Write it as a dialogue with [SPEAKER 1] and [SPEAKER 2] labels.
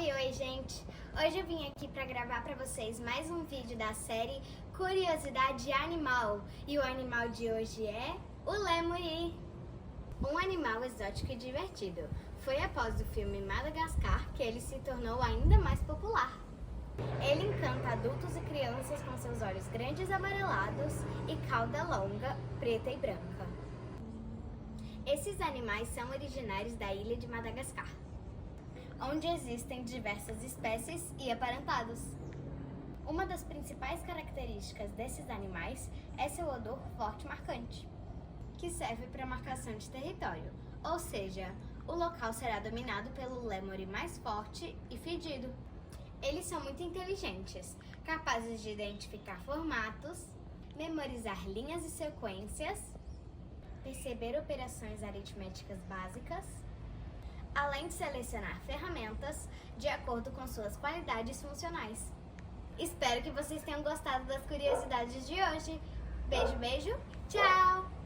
[SPEAKER 1] Oi, gente! Hoje eu vim aqui para gravar para vocês mais um vídeo da série Curiosidade Animal. E o animal de hoje é o lêmure. Um animal exótico e divertido. Foi após o filme Madagascar que ele se tornou ainda mais popular. Ele encanta adultos e crianças com seus olhos grandes amarelados e cauda longa, preta e branca. Esses animais são originários da ilha de Madagascar, onde existem diversas espécies e aparentados. Uma das principais características desses animais é seu odor forte e marcante, que serve para marcação de território, ou seja, o local será dominado pelo lêmure mais forte e fedido. Eles são muito inteligentes, capazes de identificar formatos, memorizar linhas e sequências, perceber operações aritméticas básicas, além de selecionar ferramentas de acordo com suas qualidades funcionais. Espero que vocês tenham gostado das curiosidades de hoje. Beijo, beijo, tchau!